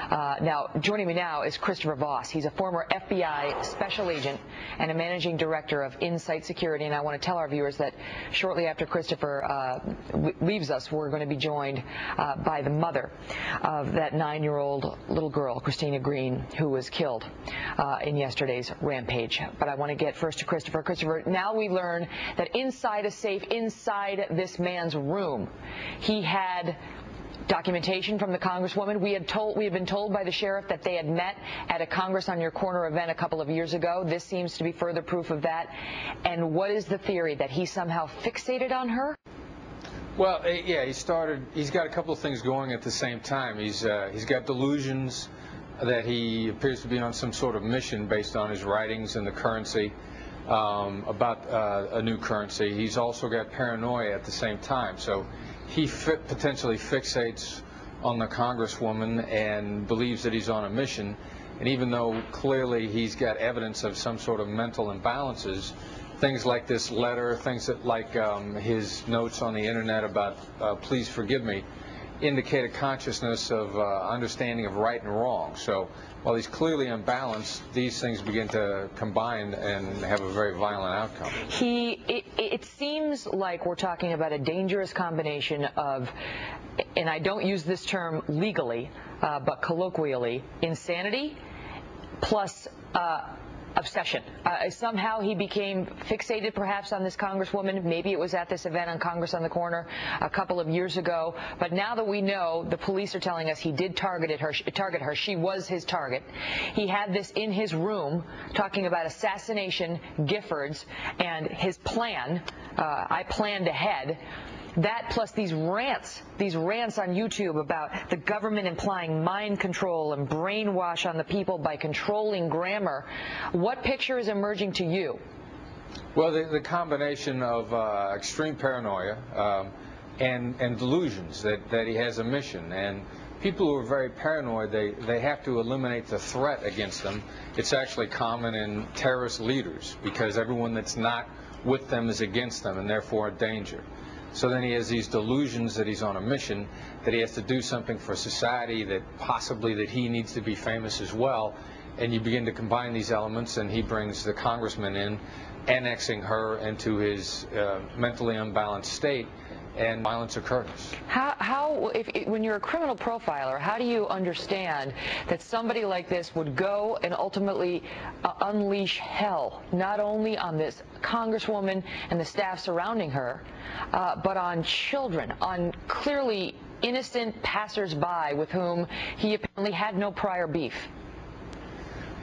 Now, joining me now is Christopher Voss. He's a former FBI special agent and a managing director of Insight Security. And I want to tell our viewers that shortly after Christopher leaves us, we're going to be joined by the mother of that 9-year-old little girl, Christina Green, who was killed in yesterday's rampage. But I want to get first to Christopher. Christopher, now we learn that inside a safe, inside this man's room, he had documentation from the Congresswoman. We had been told by the sheriff that they had met at a Congress on Your Corner event a couple of years ago. This seems to be further proof of that. And what is the theory, that he somehow fixated on her? Well, yeah, he's got a couple of things going at the same time. He's got delusions that he appears to be on some sort of mission based on his writings and the currency, about a new currency. He's also got paranoia at the same time. So he potentially fixates on the Congresswoman and believes that he's on a mission. And even though clearly he's got evidence of some sort of mental imbalances, things like this letter, things that like his notes on the internet about please forgive me, indicate a consciousness of understanding of right and wrong. So while he's clearly unbalanced, these things begin to combine and have a very violent outcome. It seems like we're talking about a dangerous combination of, and I don't use this term legally, but colloquially, insanity plus obsession. Somehow he became fixated perhaps on this Congresswoman. Maybe it was at this event on Congress on the Corner a couple of years ago. But now that we know, the police are telling us he did target her. She was his target. He had this in his room, talking about assassination, Giffords, and his plan. I planned ahead. That plus these rants on YouTube about the government implying mind control and brainwash on the people by controlling grammar. What picture is emerging to you? Well, the combination of extreme paranoia and delusions that he has a mission. And people who are very paranoid, they have to eliminate the threat against them. It's actually common in terrorist leaders because everyone that's not with them is against them and therefore a danger. So then he has these delusions that he's on a mission, that he has to do something for society, that possibly that he needs to be famous as well. And you begin to combine these elements, and he brings the congressman in, annexing her into his mentally unbalanced state, and violence occurs. When you're a criminal profiler, how do you understand that somebody like this would go and ultimately unleash hell, not only on this Congresswoman and the staff surrounding her, but on children, on clearly innocent passersby with whom he apparently had no prior beef?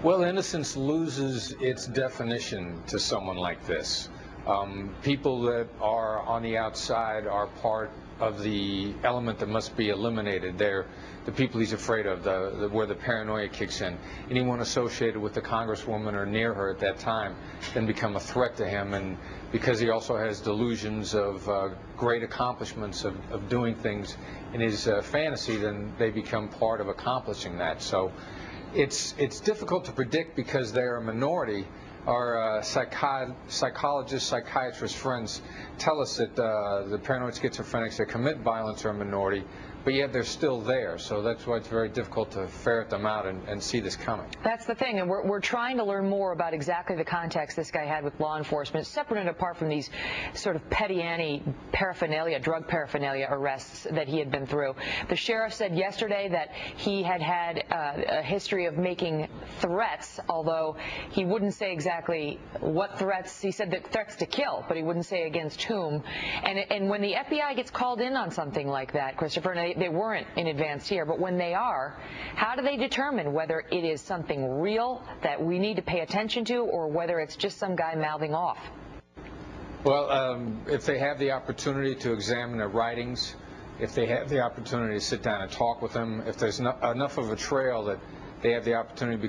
Well, innocence loses its definition to someone like this. People that are on the outside are part of the element that must be eliminated. They're the people he's afraid of, where the paranoia kicks in. Anyone associated with the Congresswoman or near her at that time then become a threat to him. And because he also has delusions of great accomplishments of doing things in his fantasy, then they become part of accomplishing that. So it's difficult to predict because they're a minority. Our psychologists, psychiatrists, friends tell us that the paranoid schizophrenics that commit violence are a minority, but yet they're still there. So that's why it's very difficult to ferret them out and see this coming. That's the thing, and we're trying to learn more about exactly the context this guy had with law enforcement, separate and apart from these sort of petty paraphernalia, drug paraphernalia arrests that he had been through. The sheriff said yesterday that he had a history of making threats, although he wouldn't say exactly what threats. He said that threats to kill, but he wouldn't say against whom. And when the FBI gets called in on something like that, Christopher, and they weren't in advance here, but when they are, how do they determine whether it is something real that we need to pay attention to or whether it's just some guy mouthing off? Well, if they have the opportunity to examine their writings, if they have the opportunity to sit down and talk with them, if there's enough of a trail that they have the opportunity to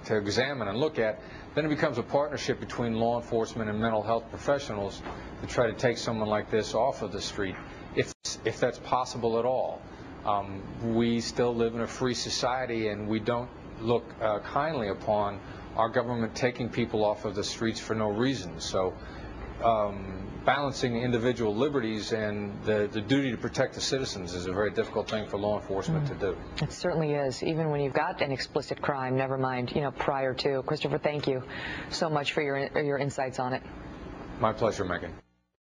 to examine and look at, then it becomes a partnership between law enforcement and mental health professionals to try to take someone like this off of the street, if that's possible at all. We still live in a free society, and we don't look kindly upon our government taking people off of the streets for no reason. So balancing individual liberties and the duty to protect the citizens is a very difficult thing for law enforcement to do. It certainly is, even when you've got an explicit crime, never mind, prior to. Christopher, thank you so much for your insights on it. My pleasure, Megan.